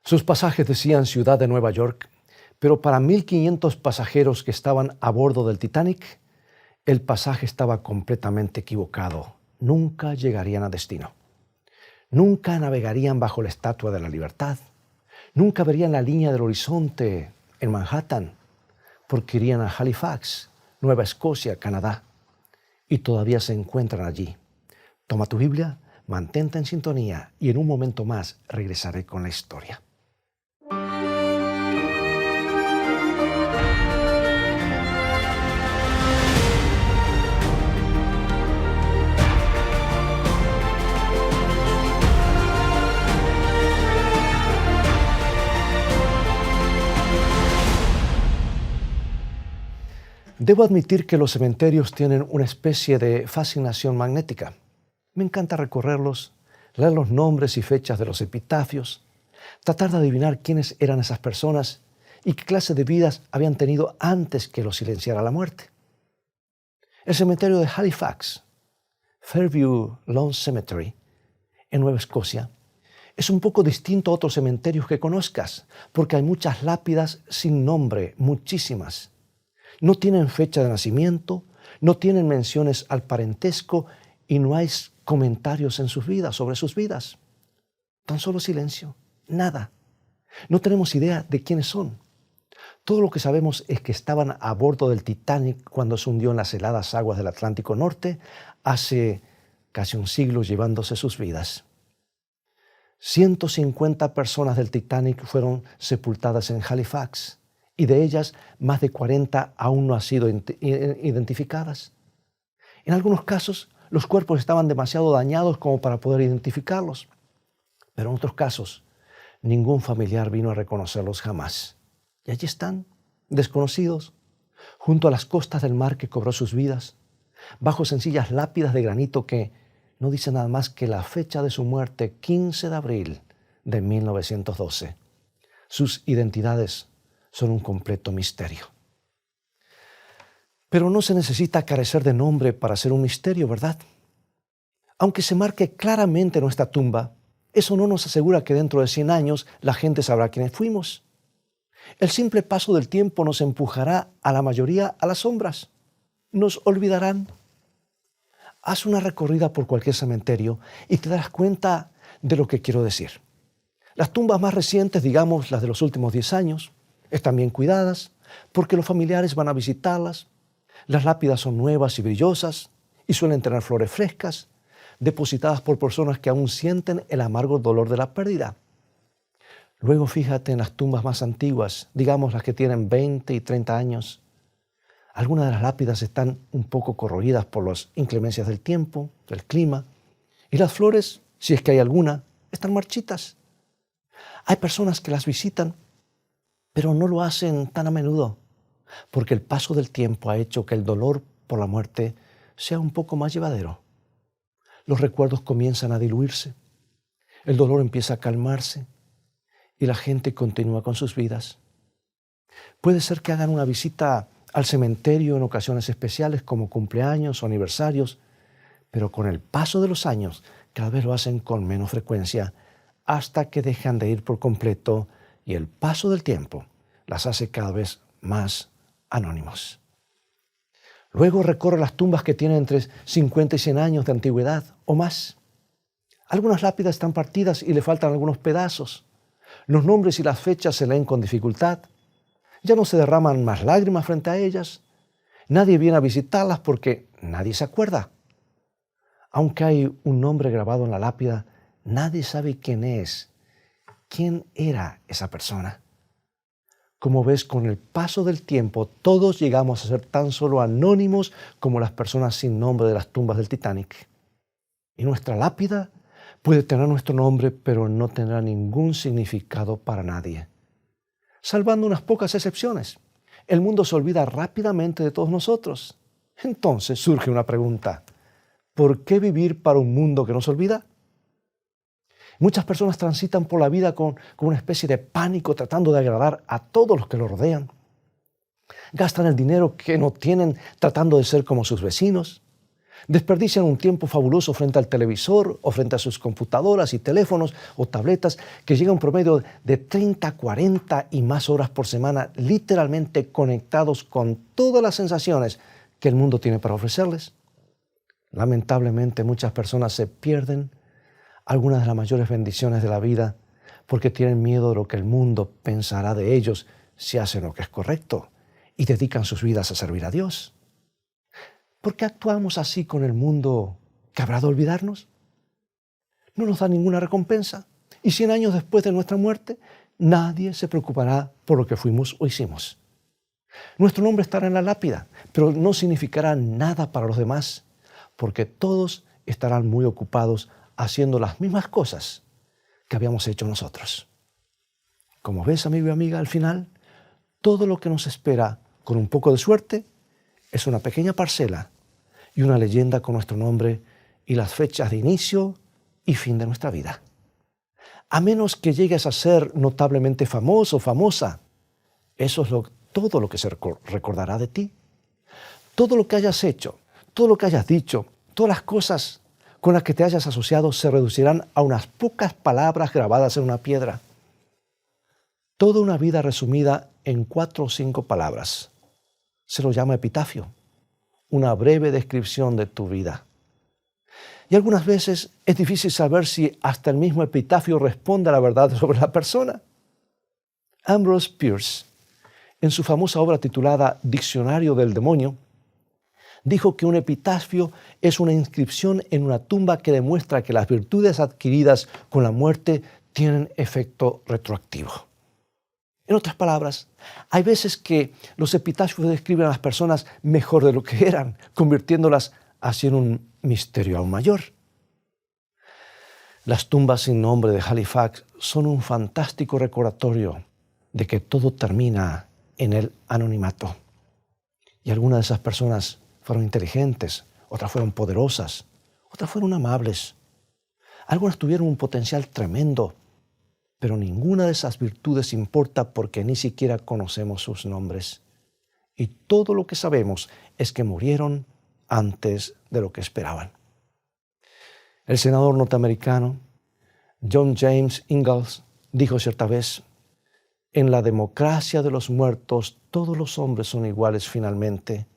Sus pasajes decían Ciudad de Nueva York, pero para 1.500 pasajeros que estaban a bordo del Titanic, el pasaje estaba completamente equivocado. Nunca llegarían a destino. Nunca navegarían bajo la Estatua de la Libertad. Nunca verían la línea del horizonte en Manhattan, porque irían a Halifax, Nueva Escocia, Canadá. Y todavía se encuentran allí. Toma tu Biblia, mantente en sintonía y en un momento más regresaré con la historia. Debo admitir que los cementerios tienen una especie de fascinación magnética. Me encanta recorrerlos, leer los nombres y fechas de los epitafios, tratar de adivinar quiénes eran esas personas y qué clase de vidas habían tenido antes que los silenciara la muerte. El cementerio de Halifax, Fairview Lawn Cemetery, en Nueva Escocia, es un poco distinto a otros cementerios que conozcas, porque hay muchas lápidas sin nombre, muchísimas. No tienen fecha de nacimiento, no tienen menciones al parentesco y no hay comentarios en sus vidas, sobre sus vidas. Tan solo silencio, nada. No tenemos idea de quiénes son. Todo lo que sabemos es que estaban a bordo del Titanic cuando se hundió en las heladas aguas del Atlántico Norte hace casi un siglo, llevándose sus vidas. 150 personas del Titanic fueron sepultadas en Halifax y de ellas más de 40 aún no han sido identificadas. En algunos casos, los cuerpos estaban demasiado dañados como para poder identificarlos, pero en otros casos, ningún familiar vino a reconocerlos jamás. Y allí están, desconocidos, junto a las costas del mar que cobró sus vidas, bajo sencillas lápidas de granito que no dicen nada más que la fecha de su muerte, 15 de abril de 1912. Sus identidades son un completo misterio. Pero no se necesita carecer de nombre para ser un misterio, ¿verdad? Aunque se marque claramente nuestra tumba, eso no nos asegura que dentro de 100 años la gente sabrá quiénes fuimos. El simple paso del tiempo nos empujará a la mayoría a las sombras. Nos olvidarán. Haz una recorrida por cualquier cementerio y te darás cuenta de lo que quiero decir. Las tumbas más recientes, digamos las de los últimos 10 años, están bien cuidadas porque los familiares van a visitarlas. Las lápidas son nuevas y brillosas y suelen tener flores frescas, depositadas por personas que aún sienten el amargo dolor de la pérdida. Luego fíjate en las tumbas más antiguas, digamos las que tienen 20 y 30 años. Algunas de las lápidas están un poco corroídas por las inclemencias del tiempo, del clima, y las flores, si es que hay alguna, están marchitas. Hay personas que las visitan, pero no lo hacen tan a menudo, porque el paso del tiempo ha hecho que el dolor por la muerte sea un poco más llevadero. Los recuerdos comienzan a diluirse, el dolor empieza a calmarse y la gente continúa con sus vidas. Puede ser que hagan una visita al cementerio en ocasiones especiales como cumpleaños o aniversarios, pero con el paso de los años cada vez lo hacen con menos frecuencia hasta que dejan de ir por completo y el paso del tiempo las hace cada vez más anónimos. Luego recorre las tumbas que tienen entre 50 y 100 años de antigüedad o más. Algunas lápidas están partidas y le faltan algunos pedazos. Los nombres y las fechas se leen con dificultad. Ya no se derraman más lágrimas frente a ellas. Nadie viene a visitarlas porque nadie se acuerda. Aunque hay un nombre grabado en la lápida, nadie sabe quién es. ¿Quién era esa persona? Como ves, con el paso del tiempo, todos llegamos a ser tan solo anónimos como las personas sin nombre de las tumbas del Titanic. Y nuestra lápida puede tener nuestro nombre, pero no tendrá ningún significado para nadie. Salvando unas pocas excepciones, el mundo se olvida rápidamente de todos nosotros. Entonces surge una pregunta: ¿por qué vivir para un mundo que nos olvida? Muchas personas transitan por la vida con una especie de pánico tratando de agradar a todos los que los rodean. Gastan el dinero que no tienen tratando de ser como sus vecinos. Desperdician un tiempo fabuloso frente al televisor o frente a sus computadoras y teléfonos o tabletas que llega a un promedio de 30, 40 y más horas por semana, literalmente conectados con todas las sensaciones que el mundo tiene para ofrecerles. Lamentablemente muchas personas se pierden algunas de las mayores bendiciones de la vida porque tienen miedo de lo que el mundo pensará de ellos si hacen lo que es correcto y dedican sus vidas a servir a Dios. ¿Por qué actuamos así con el mundo que habrá de olvidarnos? No nos da ninguna recompensa. Y 100 años después de nuestra muerte, nadie se preocupará por lo que fuimos o hicimos. Nuestro nombre estará en la lápida, pero no significará nada para los demás, porque todos estarán muy ocupados haciendo las mismas cosas que habíamos hecho nosotros. Como ves, amigo y amiga, al final, todo lo que nos espera con un poco de suerte es una pequeña parcela y una leyenda con nuestro nombre y las fechas de inicio y fin de nuestra vida. A menos que llegues a ser notablemente famoso o famosa, eso es todo lo que se recordará de ti. Todo lo que hayas hecho, todo lo que hayas dicho, todas las cosas con las que te hayas asociado se reducirán a unas pocas palabras grabadas en una piedra. Toda una vida resumida en 4 o 5 palabras. Se lo llama epitafio, una breve descripción de tu vida. Y algunas veces es difícil saber si hasta el mismo epitafio responde a la verdad sobre la persona. Ambrose Bierce, en su famosa obra titulada Diccionario del Demonio, dijo que un epitafio es una inscripción en una tumba que demuestra que las virtudes adquiridas con la muerte tienen efecto retroactivo. En otras palabras, hay veces que los epitafios describen a las personas mejor de lo que eran, convirtiéndolas así en un misterio aún mayor. Las tumbas sin nombre de Halifax son un fantástico recordatorio de que todo termina en el anonimato. Y algunas de esas personas fueron inteligentes, otras fueron poderosas, otras fueron amables. Algunas tuvieron un potencial tremendo, pero ninguna de esas virtudes importa porque ni siquiera conocemos sus nombres. Y todo lo que sabemos es que murieron antes de lo que esperaban. El senador norteamericano John James Ingalls dijo cierta vez: en la democracia de los muertos todos los hombres son iguales finalmente.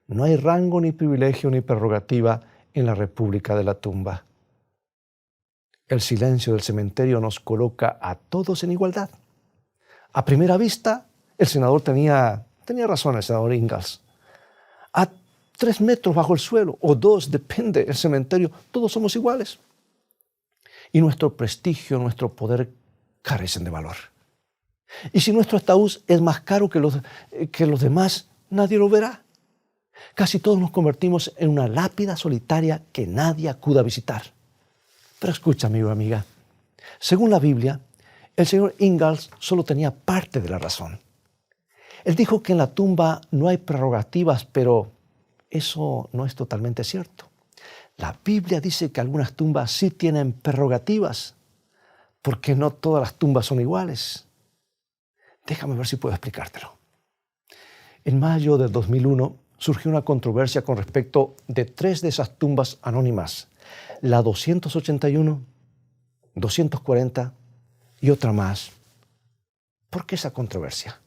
No hay rango, ni privilegio, ni prerrogativa en la república de la tumba. El silencio del cementerio nos coloca a todos en igualdad. A primera vista, el senador tenía razón, el senador Ingalls. A 3 metros bajo el suelo, o 2, depende del cementerio, todos somos iguales. Y nuestro prestigio, nuestro poder carecen de valor. Y si nuestro ataúd es más caro que los demás, nadie lo verá. Casi todos nos convertimos en una lápida solitaria que nadie acuda a visitar. Pero escucha, amigo y amiga, según la Biblia, el señor Ingalls solo tenía parte de la razón. Él dijo que en la tumba no hay prerrogativas, pero eso no es totalmente cierto. La Biblia dice que algunas tumbas sí tienen prerrogativas, porque no todas las tumbas son iguales. Déjame ver si puedo explicártelo. En mayo de 2001 surgió una controversia con respecto de 3 de esas tumbas anónimas, la 281, 240 y otra más. ¿Por qué esa controversia?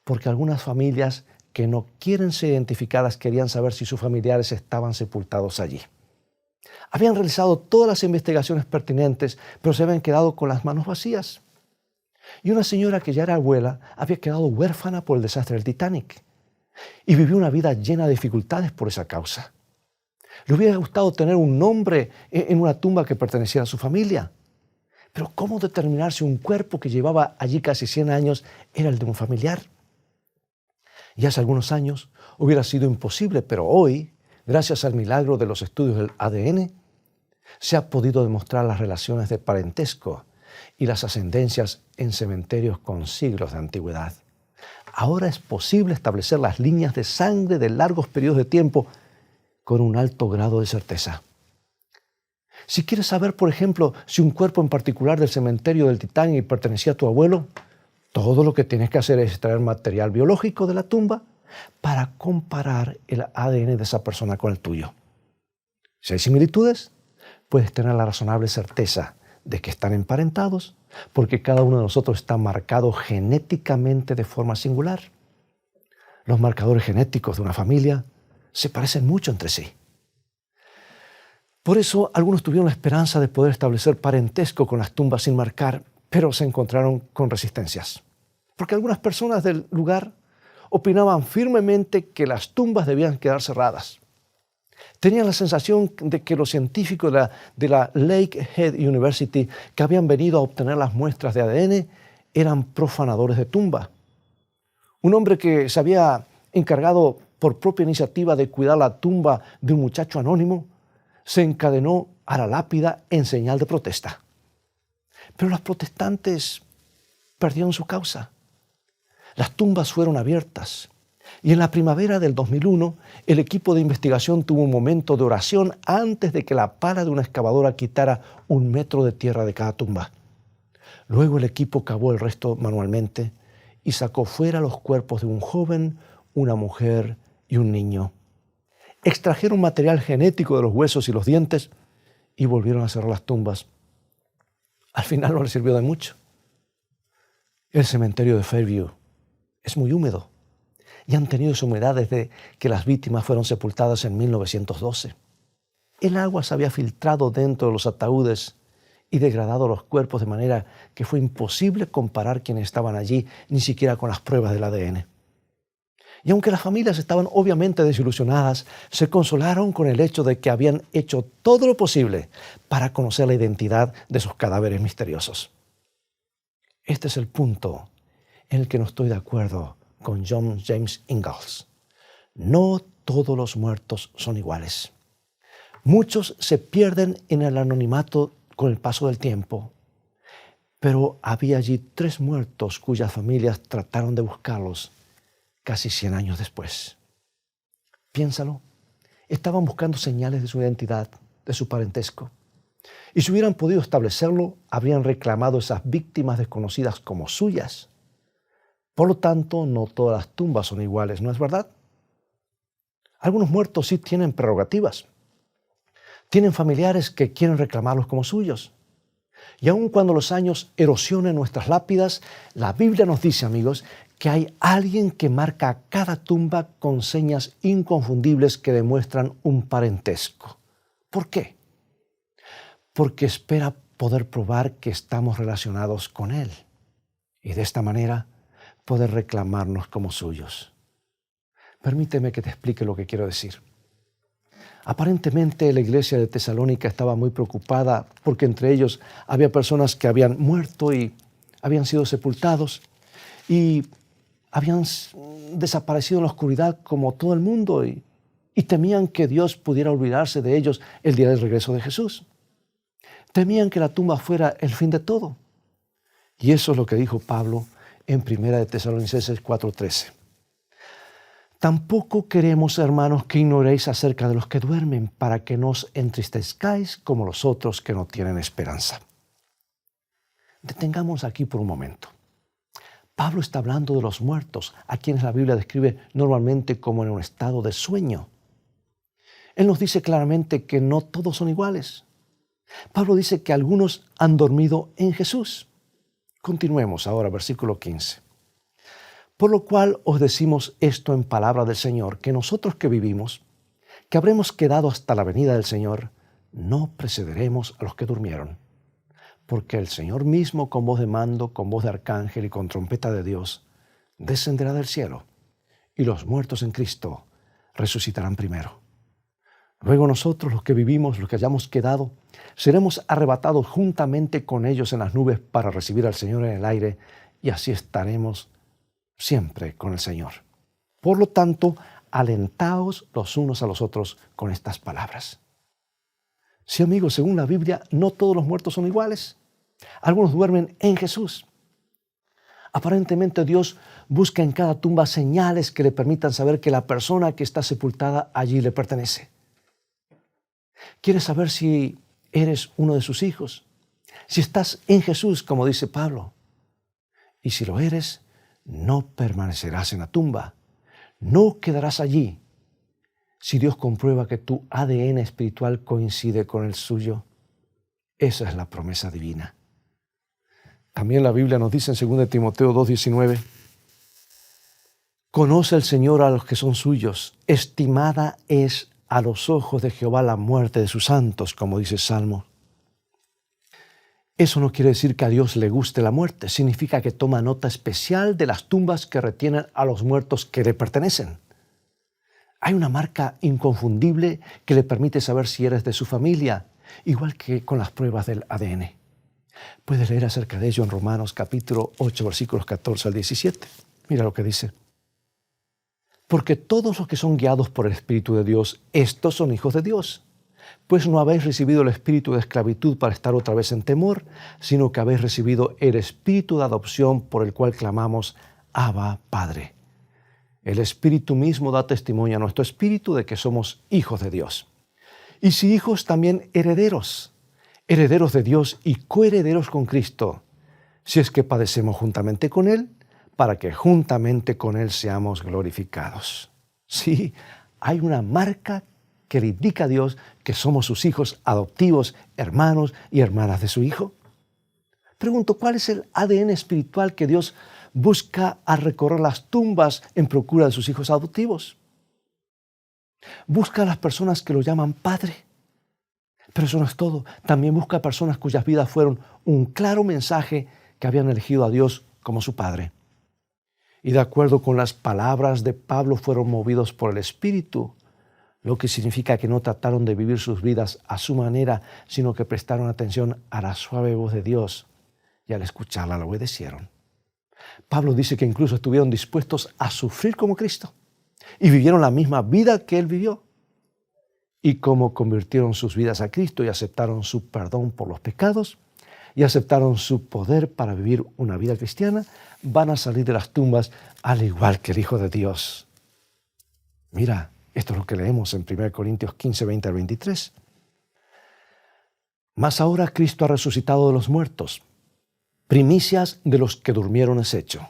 Porque algunas familias que no quieren ser identificadas querían saber si sus familiares estaban sepultados allí. Habían realizado todas las investigaciones pertinentes, pero se habían quedado con las manos vacías. Y una señora que ya era abuela había quedado huérfana por el desastre del Titanic y vivió una vida llena de dificultades por esa causa. Le hubiera gustado tener un nombre en una tumba que perteneciera a su familia. Pero ¿cómo determinar si un cuerpo que llevaba allí casi 100 años era el de un familiar? Y hace algunos años hubiera sido imposible, pero hoy, gracias al milagro de los estudios del ADN, se ha podido demostrar las relaciones de parentesco y las ascendencias en cementerios con siglos de antigüedad. Ahora es posible establecer las líneas de sangre de largos periodos de tiempo con un alto grado de certeza. Si quieres saber, por ejemplo, si un cuerpo en particular del cementerio del Titanic pertenecía a tu abuelo, todo lo que tienes que hacer es extraer material biológico de la tumba para comparar el ADN de esa persona con el tuyo. Si hay similitudes, puedes tener la razonable certeza de que están emparentados, porque cada uno de nosotros está marcado genéticamente de forma singular. Los marcadores genéticos de una familia se parecen mucho entre sí. Por eso algunos tuvieron la esperanza de poder establecer parentesco con las tumbas sin marcar, pero se encontraron con resistencias. Porque algunas personas del lugar opinaban firmemente que las tumbas debían quedar cerradas. Tenían la sensación de que los científicos de la Lakehead University que habían venido a obtener las muestras de ADN eran profanadores de tumba. Un hombre que se había encargado por propia iniciativa de cuidar la tumba de un muchacho anónimo se encadenó a la lápida en señal de protesta. Pero los protestantes perdieron su causa. Las tumbas fueron abiertas y en la primavera del 2001 el equipo de investigación tuvo un momento de oración antes de que la pala de una excavadora quitara 1 metro de tierra de cada tumba. Luego el equipo cavó el resto manualmente y sacó fuera los cuerpos de un joven, una mujer y un niño. Extrajeron material genético de los huesos y los dientes y volvieron a cerrar las tumbas. Al final no les sirvió de mucho. El cementerio de Fairview es muy húmedo y han tenido esa humedad desde que las víctimas fueron sepultadas en 1912. El agua se había filtrado dentro de los ataúdes y degradado los cuerpos de manera que fue imposible comparar quienes estaban allí, ni siquiera con las pruebas del ADN. Y aunque las familias estaban obviamente desilusionadas, se consolaron con el hecho de que habían hecho todo lo posible para conocer la identidad de sus cadáveres misteriosos. Este es el punto en el que no estoy de acuerdo con John James Ingalls. No todos los muertos son iguales. Muchos se pierden en el anonimato con el paso del tiempo, pero había allí 3 muertos cuyas familias trataron de buscarlos casi 100 años después. Piénsalo, estaban buscando señales de su identidad, de su parentesco. Y si hubieran podido establecerlo, habrían reclamado esas víctimas desconocidas como suyas. Por lo tanto, no todas las tumbas son iguales, ¿no es verdad? Algunos muertos sí tienen prerrogativas. Tienen familiares que quieren reclamarlos como suyos. Y aun cuando los años erosionen nuestras lápidas, la Biblia nos dice, amigos, que hay alguien que marca cada tumba con señas inconfundibles que demuestran un parentesco. ¿Por qué? Porque espera poder probar que estamos relacionados con Él y de esta manera poder reclamarnos como suyos. Permíteme que te explique lo que quiero decir. Aparentemente la iglesia de Tesalónica estaba muy preocupada porque entre ellos había personas que habían muerto y habían sido sepultados y habían desaparecido en la oscuridad como todo el mundo y temían que Dios pudiera olvidarse de ellos el día del regreso de Jesús. Temían que la tumba fuera el fin de todo. Y eso es lo que dijo Pablo en 1 de Tesalonicenses 4:13. Tampoco queremos, hermanos, que ignoréis acerca de los que duermen, para que no os entristezcáis como los otros que no tienen esperanza. Detengamos aquí por un momento. Pablo está hablando de los muertos, a quienes la Biblia describe normalmente como en un estado de sueño. Él nos dice claramente que no todos son iguales. Pablo dice que algunos han dormido en Jesús. Continuemos ahora, versículo 15. Por lo cual os decimos esto en palabra del Señor, que nosotros que vivimos, que habremos quedado hasta la venida del Señor, no precederemos a los que durmieron. Porque el Señor mismo, con voz de mando, con voz de arcángel y con trompeta de Dios, descenderá del cielo, y los muertos en Cristo resucitarán primero. Luego nosotros, los que vivimos, los que hayamos quedado, seremos arrebatados juntamente con ellos en las nubes para recibir al Señor en el aire, y así estaremos siempre con el Señor. Por lo tanto, alentaos los unos a los otros con estas palabras. Sí, amigos, según la Biblia, no todos los muertos son iguales. Algunos duermen en Jesús. Aparentemente Dios busca en cada tumba señales que le permitan saber que la persona que está sepultada allí le pertenece. ¿Quieres saber si eres uno de sus hijos? Si estás en Jesús, como dice Pablo. Y si lo eres, no permanecerás en la tumba. No quedarás allí, si Dios comprueba que tu ADN espiritual coincide con el suyo? Esa es la promesa divina. También la Biblia nos dice en 2 Timoteo 2:19, conoce el Señor a los que son suyos, estimada es a los ojos de Jehová la muerte de sus santos, como dice el Salmo. Eso no quiere decir que a Dios le guste la muerte, significa que toma nota especial de las tumbas que retienen a los muertos que le pertenecen. Hay una marca inconfundible que le permite saber si eres de su familia, igual que con las pruebas del ADN. Puedes leer acerca de ello en Romanos capítulo 8, versículos 14 al 17. Mira lo que dice. Porque todos los que son guiados por el Espíritu de Dios, estos son hijos de Dios. Pues no habéis recibido el espíritu de esclavitud para estar otra vez en temor, sino que habéis recibido el espíritu de adopción por el cual clamamos, Abba, Padre. El Espíritu mismo da testimonio a nuestro espíritu de que somos hijos de Dios. Y si hijos, también herederos, herederos de Dios y coherederos con Cristo, si es que padecemos juntamente con Él, para que juntamente con Él seamos glorificados. Sí, hay una marca que le indica a Dios que somos sus hijos adoptivos, hermanos y hermanas de su Hijo. Pregunto, ¿cuál es el ADN espiritual que Dios busca al recorrer las tumbas en procura de sus hijos adoptivos? Busca a las personas que lo llaman Padre. Pero eso no es todo. También busca a personas cuyas vidas fueron un claro mensaje que habían elegido a Dios como su Padre. Y de acuerdo con las palabras de Pablo, fueron movidos por el Espíritu, lo que significa que no trataron de vivir sus vidas a su manera, sino que prestaron atención a la suave voz de Dios y al escucharla la obedecieron. Pablo dice que incluso estuvieron dispuestos a sufrir como Cristo y vivieron la misma vida que Él vivió. Y como convirtieron sus vidas a Cristo y aceptaron su perdón por los pecados y aceptaron su poder para vivir una vida cristiana, van a salir de las tumbas al igual que el Hijo de Dios. Mira, esto es lo que leemos en 1 Corintios 15, 20 al 23. Mas ahora Cristo ha resucitado de los muertos, primicias de los que durmieron es hecho.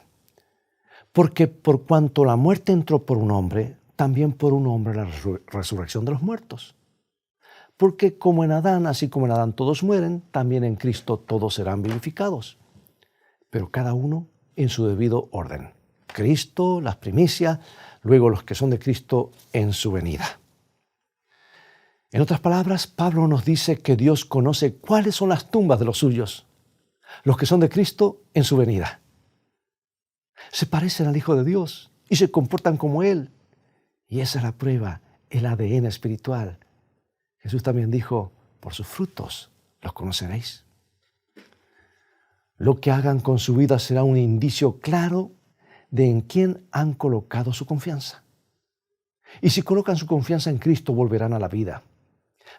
Porque por cuanto la muerte entró por un hombre, también por un hombre la resurrección de los muertos. Porque como en Adán, así como en Adán todos mueren, también en Cristo todos serán vivificados. Pero cada uno en su debido orden. Cristo, las primicias, luego los que son de Cristo en su venida. En otras palabras, Pablo nos dice que Dios conoce cuáles son las tumbas de los suyos, los que son de Cristo en su venida. Se parecen al Hijo de Dios y se comportan como Él. Y esa es la prueba, el ADN espiritual. Jesús también dijo, por sus frutos los conoceréis. Lo que hagan con su vida será un indicio claro de en quién han colocado su confianza. Y si colocan su confianza en Cristo, volverán a la vida.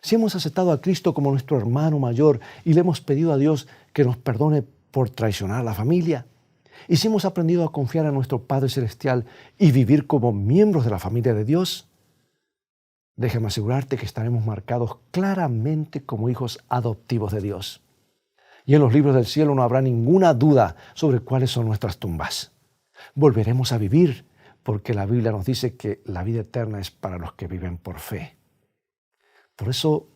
Si hemos aceptado a Cristo como nuestro hermano mayor y le hemos pedido a Dios que nos perdone por traicionar a la familia, y si hemos aprendido a confiar en nuestro Padre Celestial y vivir como miembros de la familia de Dios, déjame asegurarte que estaremos marcados claramente como hijos adoptivos de Dios. Y en los libros del cielo no habrá ninguna duda sobre cuáles son nuestras tumbas. Volveremos a vivir porque la Biblia nos dice que la vida eterna es para los que viven por fe. Por eso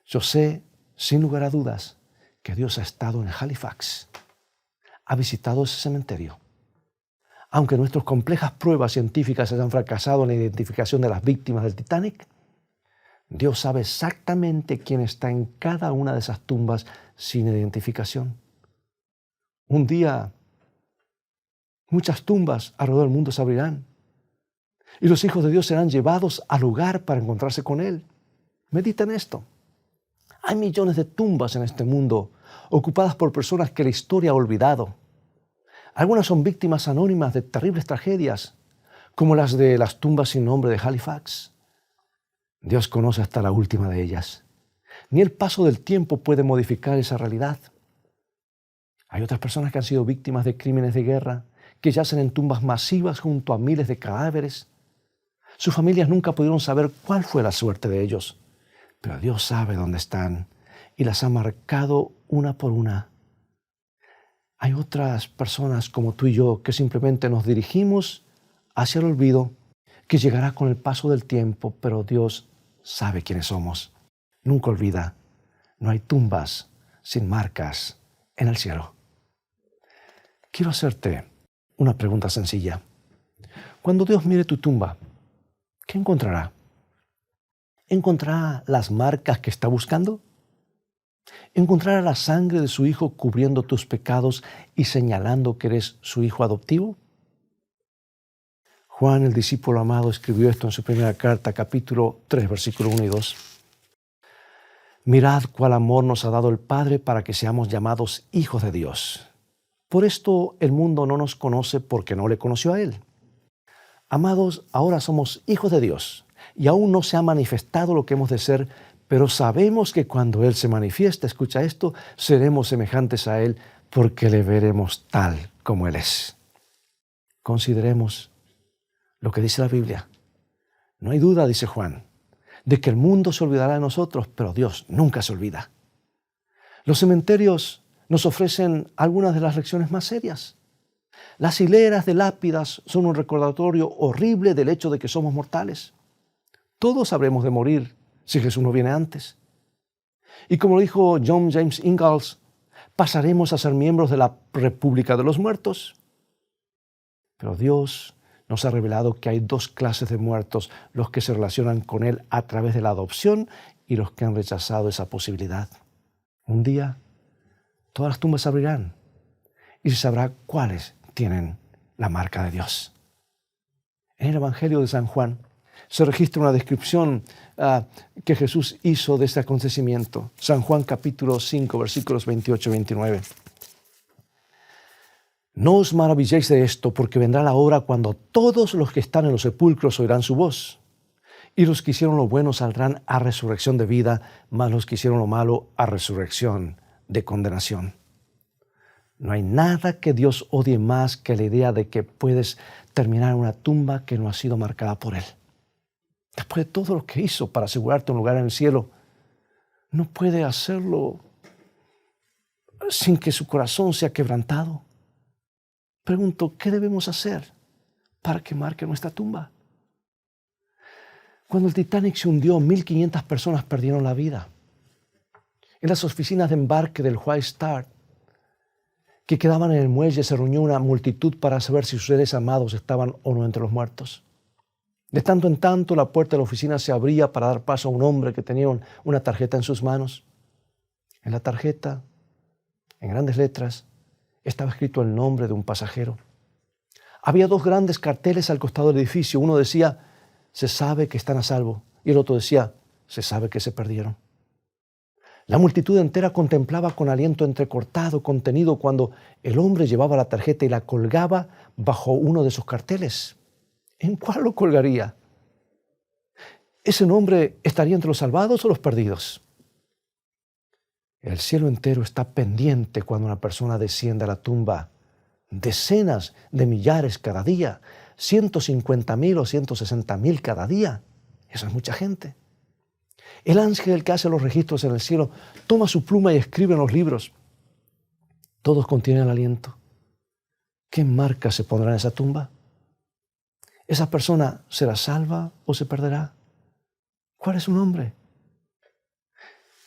yo sé, sin lugar a dudas, que Dios ha estado en Halifax, ha visitado ese cementerio. Aunque nuestras complejas pruebas científicas hayan fracasado en la identificación de las víctimas del Titanic, Dios sabe exactamente quién está en cada una de esas tumbas sin identificación. Un día, muchas tumbas alrededor del mundo se abrirán y los hijos de Dios serán llevados al lugar para encontrarse con Él. Medita en esto. Hay millones de tumbas en este mundo ocupadas por personas que la historia ha olvidado. Algunas son víctimas anónimas de terribles tragedias, como las de las tumbas sin nombre de Halifax. Dios conoce hasta la última de ellas. Ni el paso del tiempo puede modificar esa realidad. Hay otras personas que han sido víctimas de crímenes de guerra, que yacen en tumbas masivas junto a miles de cadáveres. Sus familias nunca pudieron saber cuál fue la suerte de ellos, pero Dios sabe dónde están y las ha marcado una por una. Hay otras personas como tú y yo que simplemente nos dirigimos hacia el olvido que llegará con el paso del tiempo, pero Dios sabe quiénes somos. Nunca olvida, no hay tumbas sin marcas en el cielo. Quiero hacerte una pregunta sencilla. Cuando Dios mire tu tumba, ¿qué encontrará? ¿Encontrará las marcas que está buscando? ¿Encontrará la sangre de su Hijo cubriendo tus pecados y señalando que eres su hijo adoptivo? Juan, el discípulo amado, escribió esto en su primera carta, capítulo 3, versículo 1 y 2. Mirad cuál amor nos ha dado el Padre para que seamos llamados hijos de Dios. Por esto el mundo no nos conoce porque no le conoció a Él. Amados, ahora somos hijos de Dios y aún no se ha manifestado lo que hemos de ser, pero sabemos que cuando Él se manifieste, escucha esto, seremos semejantes a Él porque le veremos tal como Él es. Consideremos lo que dice la Biblia. No hay duda, dice Juan, de que el mundo se olvidará de nosotros, pero Dios nunca se olvida. Los cementerios nos ofrecen algunas de las lecciones más serias. Las hileras de lápidas son un recordatorio horrible del hecho de que somos mortales. Todos habremos de morir si Jesús no viene antes. Y como dijo John James Ingalls, pasaremos a ser miembros de la República de los Muertos. Pero Dios nos ha revelado que hay dos clases de muertos, los que se relacionan con Él a través de la adopción y los que han rechazado esa posibilidad. Un día, todas las tumbas se abrirán y se sabrá cuáles tienen la marca de Dios. En el Evangelio de San Juan se registra una descripción que Jesús hizo de este acontecimiento. San Juan capítulo 5, versículos 28 y 29. No os maravilléis de esto, porque vendrá la hora cuando todos los que están en los sepulcros oirán su voz. Y los que hicieron lo bueno saldrán a resurrección de vida, mas los que hicieron lo malo a resurrección de condenación. No hay nada que Dios odie más que la idea de que puedes terminar en una tumba que no ha sido marcada por Él. Después de todo lo que hizo para asegurarte un lugar en el cielo, no puede hacerlo sin que su corazón sea quebrantado. Pregunto, ¿qué debemos hacer para que marque nuestra tumba? Cuando el Titanic se hundió, 1,500 personas perdieron la vida. En las oficinas de embarque del White Star, que quedaban en el muelle, se reunió una multitud para saber si sus seres amados estaban o no entre los muertos. De tanto en tanto, la puerta de la oficina se abría para dar paso a un hombre que tenía una tarjeta en sus manos. En la tarjeta, en grandes letras, estaba escrito el nombre de un pasajero. Había dos grandes carteles al costado del edificio. Uno decía, se sabe que están a salvo. Y el otro decía, se sabe que se perdieron. La multitud entera contemplaba con aliento entrecortado, contenido, cuando el hombre llevaba la tarjeta y la colgaba bajo uno de esos carteles. ¿En cuál lo colgaría? ¿Ese nombre estaría entre los salvados o los perdidos? El cielo entero está pendiente cuando una persona desciende a la tumba. Decenas de millares cada día, 150,000 o 160,000 cada día. Eso es mucha gente. El ángel que hace los registros en el cielo toma su pluma y escribe en los libros. Todos contienen aliento. ¿Qué marca se pondrá en esa tumba? ¿Esa persona será salva o se perderá? ¿Cuál es su nombre?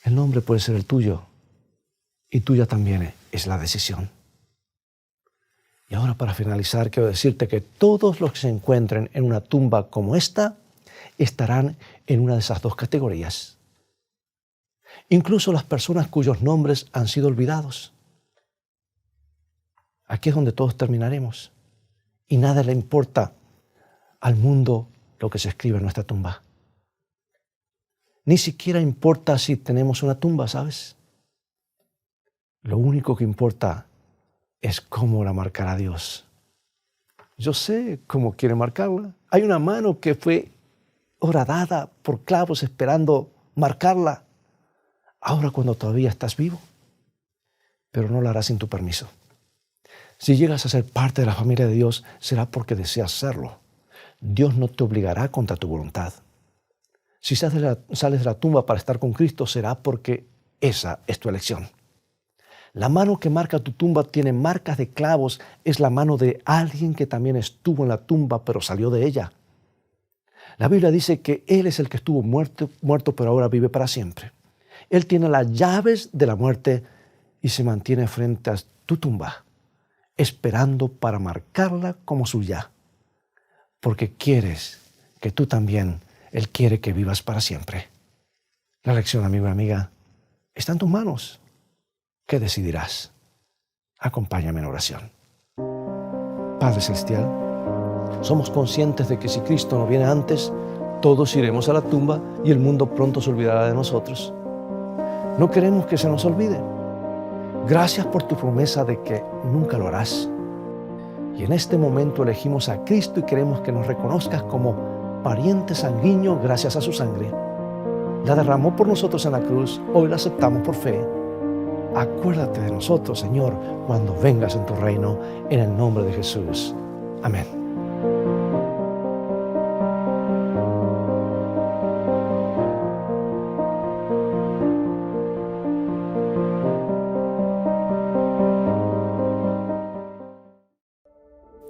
El nombre puede ser el tuyo y tuya también es la decisión. Y ahora, para finalizar, quiero decirte que todos los que se encuentren en una tumba como esta estarán en una de esas dos categorías. Incluso las personas cuyos nombres han sido olvidados. Aquí es donde todos terminaremos y nada le importa al mundo lo que se escribe en nuestra tumba. Ni siquiera importa si tenemos una tumba, ¿sabes? Lo único que importa es cómo la marcará Dios. Yo sé cómo quiere marcarla. Hay una mano que fue horadada por clavos esperando marcarla. Ahora, cuando todavía estás vivo, pero no lo hará sin tu permiso. Si llegas a ser parte de la familia de Dios, será porque deseas serlo. Dios no te obligará contra tu voluntad. Si sales de la tumba para estar con Cristo, será porque esa es tu elección. La mano que marca tu tumba tiene marcas de clavos. Es la mano de alguien que también estuvo en la tumba, pero salió de ella. La Biblia dice que Él es el que estuvo muerto, pero ahora vive para siempre. Él tiene las llaves de la muerte y se mantiene frente a tu tumba, esperando para marcarla como suya. Porque quieres que tú también, Él quiere que vivas para siempre. La lección, amigo y amiga, está en tus manos. ¿Qué decidirás? Acompáñame en oración. Padre Celestial, somos conscientes de que si Cristo no viene antes, todos iremos a la tumba y el mundo pronto se olvidará de nosotros. No queremos que se nos olvide. Gracias por tu promesa de que nunca lo harás. Y en este momento elegimos a Cristo y queremos que nos reconozcas como pariente sanguíneo gracias a su sangre. La derramó por nosotros en la cruz, hoy la aceptamos por fe. Acuérdate de nosotros, Señor, cuando vengas en tu reino, en el nombre de Jesús. Amén.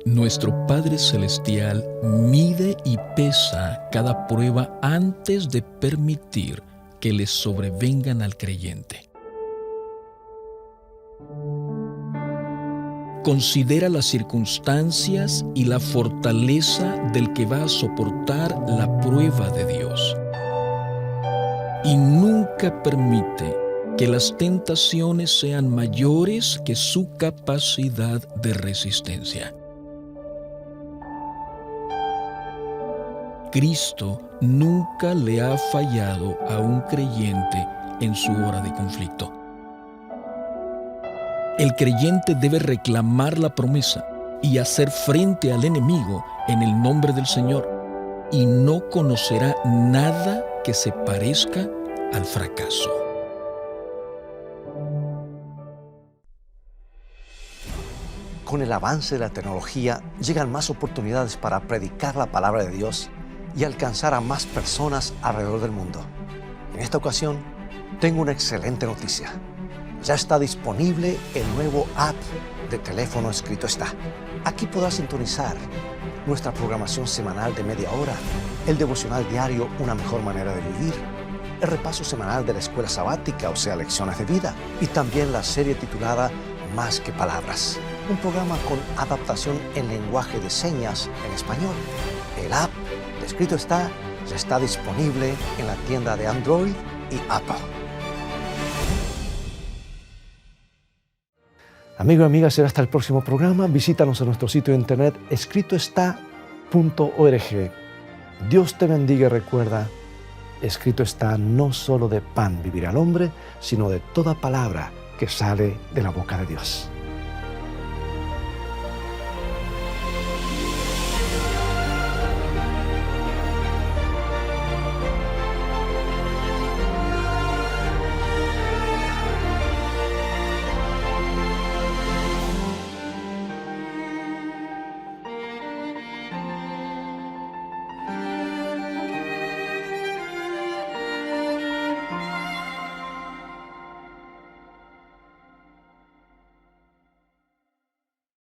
Nuestro Padre Celestial mide y pesa cada prueba antes de permitir que le sobrevengan al creyente. Considera las circunstancias y la fortaleza del que va a soportar la prueba de Dios. Y nunca permite que las tentaciones sean mayores que su capacidad de resistencia. Cristo nunca le ha fallado a un creyente en su hora de conflicto. El creyente debe reclamar la promesa y hacer frente al enemigo en el nombre del Señor, y no conocerá nada que se parezca al fracaso. Con el avance de la tecnología llegan más oportunidades para predicar la palabra de Dios y alcanzar a más personas alrededor del mundo. En esta ocasión, tengo una excelente noticia. Ya está disponible el nuevo app de teléfono Escrito Está. Aquí podrás sintonizar nuestra programación semanal de media hora, el devocional diario Una Mejor Manera de Vivir, el repaso semanal de la escuela sabática, o sea, lecciones de vida, y también la serie titulada Más que Palabras, un programa con adaptación en lenguaje de señas en español. El app de Escrito Está ya está disponible en la tienda de Android y Apple. Amigo y amiga, será hasta el próximo programa. Visítanos en nuestro sitio de internet escritoestá.org. Dios te bendiga y recuerda, escrito está, no solo de pan vivirá el hombre, sino de toda palabra que sale de la boca de Dios.